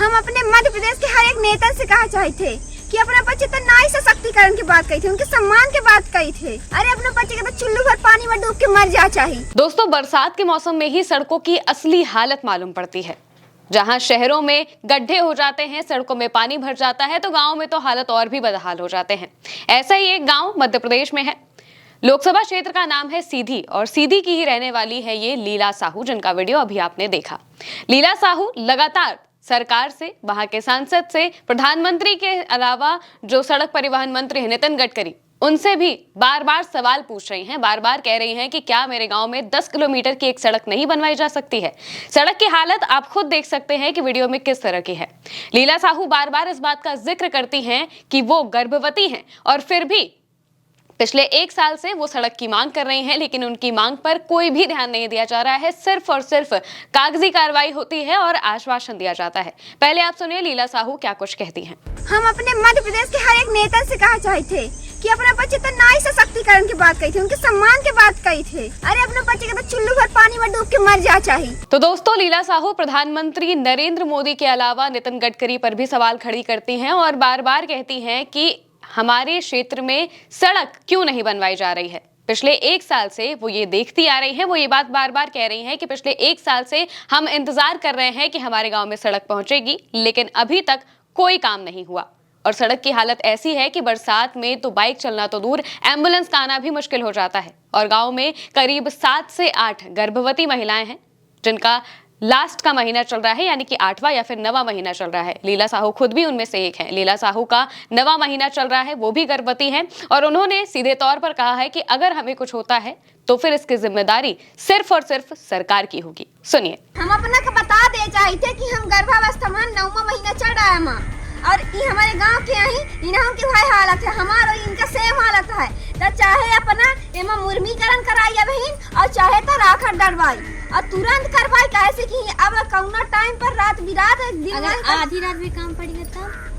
हम अपने मध्य प्रदेश के हर एक नेता से कहा चाहते थे कि अपना बच्चे तो नारी सशक्तिकरण की बात कही थी, उनके सम्मान की बात कही थी। अरे अपने बच्चे के तो चुल्लू भर पानी में डूब के मर जा चाहिए। दोस्तों, बरसात के मौसम में ही सड़कों की असली हालत मालूम पड़ती है। जहां शहरों में गड्ढे हो जाते हैं, सड़कों में पानी भर जाता है, तो गाँव में तो हालत और भी बदहाल हो जाते हैं। ऐसा ही एक गाँव मध्य प्रदेश में है। लोकसभा क्षेत्र का नाम है सीधी और सीधी की ही रहने वाली है ये लीला साहू, जिनका वीडियो अभी आपने देखा। लीला साहू लगातार सरकार से, वहां के सांसद से, प्रधानमंत्री के अलावा जो सड़क परिवहन मंत्री हैं नितिन गडकरी, उनसे भी बार बार सवाल पूछ रही हैं, बार बार कह रही हैं कि क्या मेरे गांव में 10 किलोमीटर की एक सड़क नहीं बनवाई जा सकती है। सड़क की हालत आप खुद देख सकते हैं कि वीडियो में किस तरह की है। लीला साहू बार बार इस बात का जिक्र करती हैं कि वो गर्भवती हैं और फिर भी पिछले 1 साल से वो सड़क की मांग कर रही हैं, लेकिन उनकी मांग पर कोई भी ध्यान नहीं दिया जा रहा है। सिर्फ और सिर्फ कागजी कार्रवाई होती है और आश्वासन दिया जाता है। पहले आप सुनिए लीला साहू क्या कुछ कहती हैं। हम अपने मध्य प्रदेश के हर एक नेता से कहा चाहते थे कि अपना बच्चे तो नारी सशक्तिकरण की बात कही थी, उनके सम्मान की बात कही थी। अरे अपने बच्चे के तो चुल्लू भर पानी में डूब के मर जा चाहिए। तो दोस्तों, लीला साहू प्रधानमंत्री नरेंद्र मोदी के अलावा नितिन गडकरी पर भी सवाल खड़ी करती हैं और बार बार कहती हैं कि हमारे क्षेत्र में सड़क क्यों नहीं बनवाई जा रही है। पिछले 1 साल से वो ये देखती आ रही है, वो ये बात बार बार कह रही हैं कि पिछले 1 साल से हम इंतजार कर रहे हैं कि हमारे गांव में सड़क पहुंचेगी, लेकिन अभी तक कोई काम नहीं हुआ। और सड़क की हालत ऐसी है कि बरसात में तो बाइक चलना तो दूर, एम्बुलेंस का आना भी मुश्किल हो जाता है। और गाँव में करीब 7 से 8 गर्भवती महिलाएं हैं जिनका लास्ट का महीना चल रहा है, यानी कि 8वां या फिर 9वां महीना चल रहा है। लीला साहू खुद भी उनमें से एक है। लीला साहू का 9वां महीना चल रहा है, वो भी गर्भवती हैं और उन्होंने सीधे तौर पर कहा है कि अगर हमें कुछ होता है तो फिर इसकी जिम्मेदारी सिर्फ और सिर्फ सरकार की होगी। सुनिए। हम अपना को बता दे चाहते कि हम गर्भावस्था में 9वां महीना चल रहा है माँ, और ये हमारे गांव के यही इन्हों की भाई हालत है, हमारा इनका सेम हालत है। तो चाहे अपना एमा मुर्मीकरण कराइए बहन और चाहे तो राखड़ डरवाई और तुरंत करवाई, कैसे कि अब कौना टाइम पर रात बिरात आधी रात भी काम पड़ी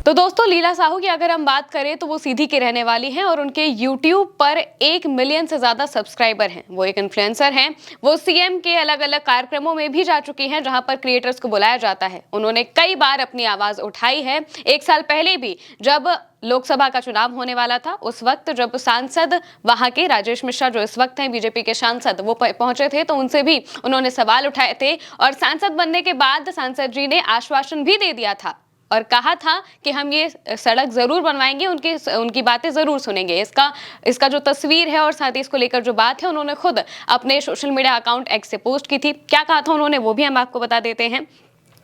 तो दोस्तों, लीला साहू की अगर हम बात करें तो वो सीधी की रहने वाली हैं और उनके YouTube पर 1 मिलियन से ज्यादा सब्सक्राइबर हैं। वो एक इन्फ्लुएंसर हैं। वो सीएम के अलग अलग कार्यक्रमों में भी जा चुकी हैं जहां पर क्रिएटर्स को बुलाया जाता है। उन्होंने कई बार अपनी आवाज उठाई है। 1 साल पहले भी जब लोकसभा का चुनाव होने वाला था, उस वक्त जब सांसद वहां के राजेश मिश्रा, जो इस वक्त हैं बीजेपी के सांसद, वो पहुंचे थे तो उनसे भी उन्होंने सवाल उठाए थे। और सांसद बनने के बाद सांसद जी ने आश्वासन भी दे दिया था और कहा था कि हम ये सड़क जरूर बनवाएंगे, उनकी बातें जरूर सुनेंगे। इसका जो तस्वीर है और साथ ही इसको लेकर जो बात है, उन्होंने खुद अपने सोशल मीडिया अकाउंट एक्स से पोस्ट की थी। क्या कहा था उन्होंने, वो भी हम आपको बता देते हैं।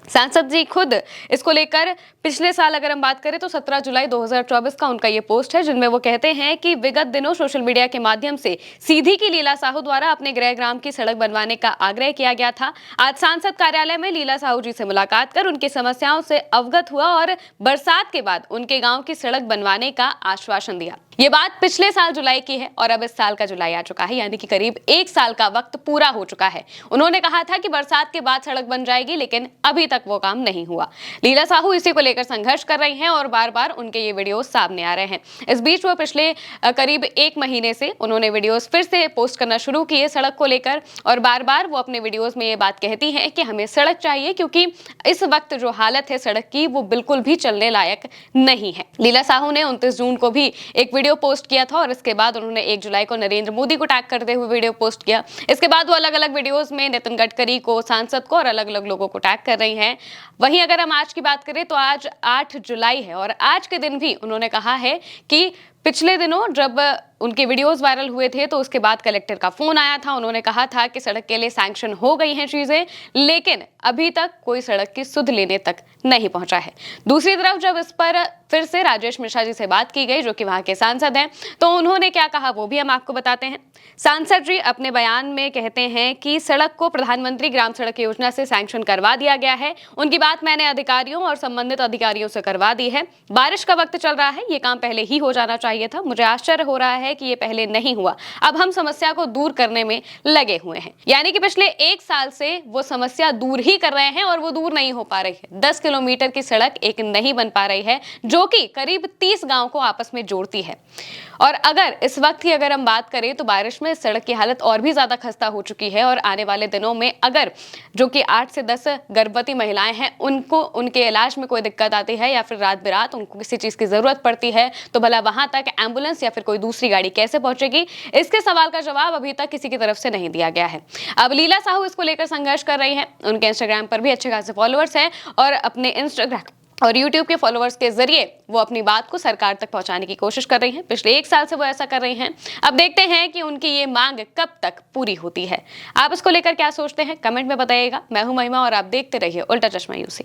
सांसद जी खुद इसको लेकर पिछले साल अगर हम बात करें तो 17 जुलाई 2024 का उनका ये पोस्ट है, जिनमें वो कहते हैं कि विगत दिनों सोशल मीडिया के माध्यम से सीधी की लीला साहू द्वारा अपने गृह ग्राम की सड़क बनवाने का आग्रह किया गया था। आज सांसद कार्यालय में लीला साहू जी से मुलाकात कर उनकी समस्याओं से अवगत हुआ और बरसात के बाद उनके गाँव की सड़क बनवाने का आश्वासन दिया। ये बात पिछले साल जुलाई की है और अब इस साल का जुलाई आ चुका है, यानी कि करीब 1 साल का वक्त पूरा हो चुका है। उन्होंने कहा था कि बरसात के बाद सड़क बन जाएगी, लेकिन अभी तक वो काम नहीं हुआ। लीला साहू इसी को लेकर संघर्ष कर रही हैं और बार बार उनके ये वीडियोस सामने आ रहे हैं। इस बीच वो पिछले करीब 1 महीने से उन्होंने वीडियोस फिर से पोस्ट करना शुरू किए सड़क को लेकर और बार बार वो अपने वीडियोस में ये बात कहती हैं कि हमें सड़क चाहिए, क्योंकि इस वक्त जो हालत है सड़क की वो बिल्कुल भी चलने लायक नहीं है। लीला साहू ने 29 जून को भी एक वीडियो पोस्ट किया था और इसके बाद उन्होंने 1 जुलाई को नरेंद्र मोदी को टैग करते हुए वीडियो पोस्ट किया। इसके बाद वो अलग अलग वीडियोस में नितिन गडकरी को, सांसद को और अलग अलग लोगों को टैग कर रही हैं। वहीं अगर हम आज की बात करें तो आज 8 जुलाई है और आज के दिन भी उन्होंने कहा है कि पिछले दिनों जब उनके वीडियोस वायरल हुए थे तो उसके बाद कलेक्टर का फोन आया था। उन्होंने कहा था कि सड़क के लिए सैंक्शन हो गई हैं चीजें, लेकिन अभी तक कोई सड़क की सुध लेने तक नहीं पहुंचा है। दूसरी तरफ जब इस पर फिर से राजेश मिश्रा जी से बात की गई, जो कि वहां के सांसद हैं, तो उन्होंने क्या कहा वो भी हम आपको बताते हैं। सांसद जी अपने बयान में कहते हैं कि सड़क को प्रधानमंत्री ग्राम सड़क योजना से सैंक्शन करवा दिया गया है। उनकी बात मैंने अधिकारियों और संबंधित अधिकारियों से करवा दी है। बारिश का वक्त चल रहा है, ये काम पहले ही हो जाना चाहिए था। मुझे आश्चर्य हो रहा है कि ये पहले नहीं हुआ। अब हम समस्या को दूर करने में लगे हुए हैं। यानी कि पिछले 1 साल से वो समस्या दूर ही कर रहे हैं और वो दूर नहीं हो पा रही है। 10 किलोमीटर की सड़क एक नहीं बन पा रही है, जो कि करीब 30 गांव को आपस में जोड़ती है। और अगर इस वक्त ही अगर हम बात करें तो बारिश में सड़क की हालत और भी ज्यादा खस्ता हो चुकी है और आने वाले दिनों में अगर जो कि 8 से 10 गर्भवती महिलाएं हैं उनको उनके इलाज में कोई दिक्कत आती है या फिर रात बिरात उनको किसी चीज की जरूरत पड़ती है तो भला वहां तक एम्बुलेंस या फिर कोई दूसरी गाड़ी कैसे पहुंचेगी, इसके सवाल का जवाब अभी तक किसी की तरफ से नहीं दिया गया है। अब लीला साहू इसको लेकर संघर्ष कर रही हैं। उनके इंस्टाग्राम पर भी अच्छे खासे फॉलोअर्स हैं और अपने इंस्टाग्राम और यूट्यूब के फॉलोअर्स के जरिए वो अपनी बात को सरकार तक पहुंचाने की कोशिश कर रही हैं। पिछले 1 साल से वो ऐसा कर रही हैं। अब देखते हैं कि उनकी ये मांग कब तक पूरी होती है। आप इसको लेकर क्या सोचते हैं, कमेंट में बताइएगा। मैं हूं महिमा और आप देखते रहिए उल्टा चश्मा यूसी।